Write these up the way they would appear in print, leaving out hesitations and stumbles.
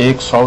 100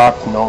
8-9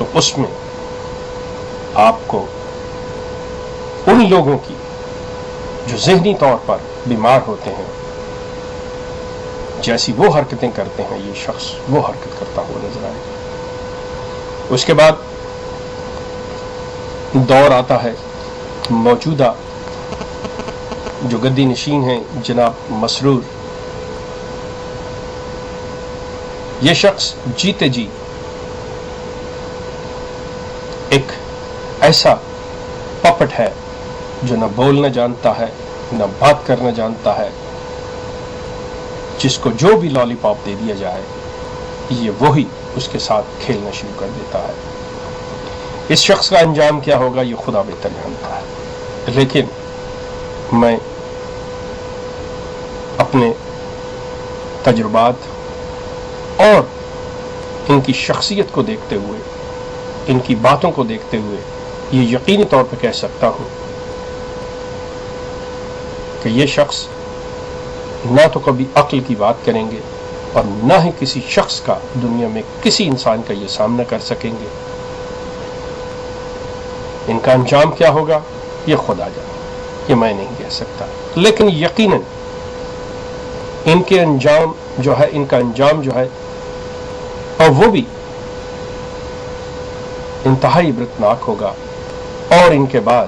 تو اس میں آپ کو ان لوگوں کی جو ذہنی طور پر بیمار ہوتے ہیں جیسی وہ حرکتیں کرتے ہیں یہ شخص وہ حرکت کرتا ہوا نظر آئے گا۔ اس کے بعد دور آتا ہے موجودہ جو گدی نشین ہیں جناب مسرور، یہ شخص جیتے جی ایک ایسا پپٹ ہے جو نہ بولنا جانتا ہے نہ بات کرنا جانتا ہے، جس کو جو بھی لالی پاپ دے دیا جائے یہ وہی اس کے ساتھ کھیلنا شروع کر دیتا ہے۔ اس شخص کا انجام کیا ہوگا یہ خدا بہتر جانتا ہے، لیکن میں اپنے تجربات اور ان کی شخصیت کو دیکھتے ہوئے، ان کی باتوں کو دیکھتے ہوئے یہ یقینی طور پر کہہ سکتا ہوں کہ یہ شخص نہ تو کبھی عقل کی بات کریں گے اور نہ ہی کسی شخص کا دنیا میں کسی انسان کا یہ سامنا کر سکیں گے۔ ان کا انجام کیا ہوگا یہ خدا جانے، یہ میں نہیں کہہ سکتا، لیکن یقیناً ان کے انجام جو ہے، ان کا انجام جو ہے، اور وہ بھی انتہائی عبرتناک ہوگا، اور ان کے بعد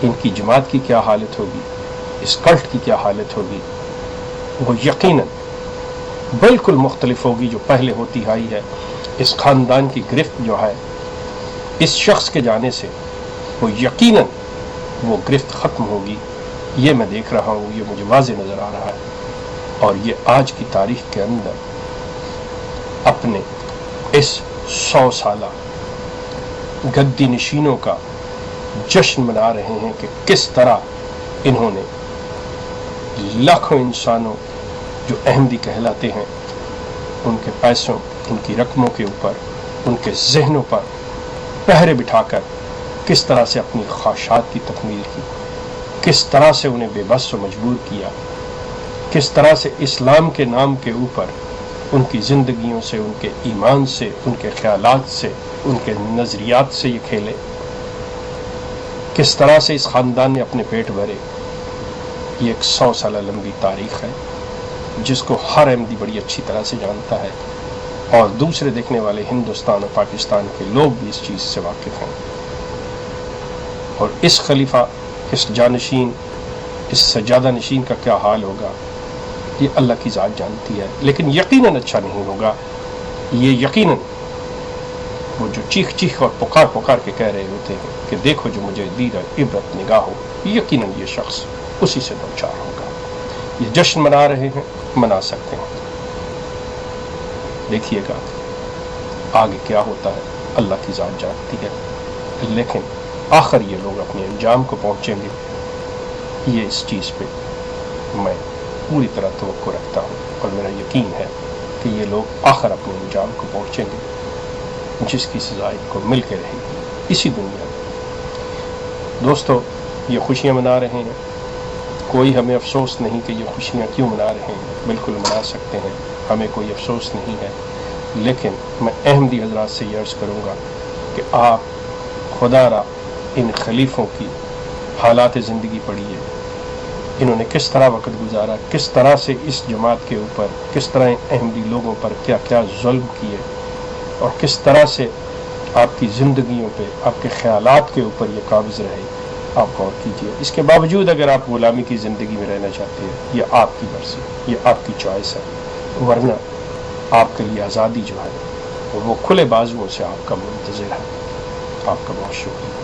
ان کی جماعت کی کیا حالت ہوگی، اس کلٹ کی کیا حالت ہوگی، وہ یقیناً بالکل مختلف ہوگی جو پہلے ہوتی آئی ہے۔ اس خاندان کی گرفت جو ہے اس شخص کے جانے سے وہ یقیناً وہ گرفت ختم ہوگی، یہ میں دیکھ رہا ہوں، یہ مجھے واضح نظر آ رہا ہے۔ اور یہ آج کی تاریخ کے اندر اپنے اس 100 سالہ گدی نشینوں کا جشن منا رہے ہیں کہ کس طرح انہوں نے لاکھوں انسانوں جو احمدی کہلاتے ہیں ان کے پیسوں، ان کی رقموں کے اوپر، ان کے ذہنوں پر پہرے بٹھا کر کس طرح سے اپنی خواہشات کی تکمیل کی، کس طرح سے انہیں بے بس و مجبور کیا، کس طرح سے اسلام کے نام کے اوپر ان کی زندگیوں سے، ان کے ایمان سے، ان کے خیالات سے، ان کے نظریات سے یہ کھیلے، کس طرح سے اس خاندان نے اپنے پیٹ بھرے۔ یہ ایک 100 سالہ لمبی تاریخ ہے جس کو ہر احمدی بڑی اچھی طرح سے جانتا ہے، اور دوسرے دیکھنے والے ہندوستان اور پاکستان کے لوگ بھی اس چیز سے واقف ہیں۔ اور اس خلیفہ، اس جانشین، اس سجادہ نشین کا کیا حال ہوگا یہ اللہ کی ذات جانتی ہے، لیکن یقیناً اچھا نہیں ہوگا۔ یہ یقیناً وہ جو چیخ چیخ اور پکار پکار کے کہہ رہے ہوتے ہیں کہ دیکھو جو مجھے دید عبرت نگاہ ہو، یقیناً یہ شخص اسی سے دوچار ہوگا۔ یہ جشن منا رہے ہیں، منا سکتے ہیں، دیکھیے گا آگے کیا ہوتا ہے، اللہ کی ذات جانتی ہے، لیکن آخر یہ لوگ اپنے انجام کو پہنچیں گے، یہ اس چیز پہ میں پوری طرح توقع رکھتا ہوں، اور میرا یقین ہے کہ یہ لوگ آخر اپنے انجام کو پہنچیں گے جس کی سزا ان کو مل کے رہے گی اسی دنیا میں۔ دوستو، یہ خوشیاں منا رہے ہیں، کوئی ہمیں افسوس نہیں کہ یہ خوشیاں کیوں منا رہے ہیں، بالکل منا سکتے ہیں، ہمیں کوئی افسوس نہیں ہے، لیکن میں احمدی حضرات سے یہ عرض کروں گا کہ آپ خدا را ان خلیفوں کی حالات زندگی پڑھیے، انہوں نے کس طرح وقت گزارا، کس طرح سے اس جماعت کے اوپر، کس طرح احمدی لوگوں پر کیا کیا ظلم کیے، اور کس طرح سے آپ کی زندگیوں پہ، آپ کے خیالات کے اوپر یہ قابض رہے، آپ غور کیجیے۔ اس کے باوجود اگر آپ غلامی کی زندگی میں رہنا چاہتے ہیں، یہ آپ کی مرضی، یہ آپ کی چوائس ہے، ورنہ آپ کے لیے آزادی جو ہے وہ کھلے بازوؤں سے آپ کا منتظر ہے۔ آپ کا بہت شکریہ۔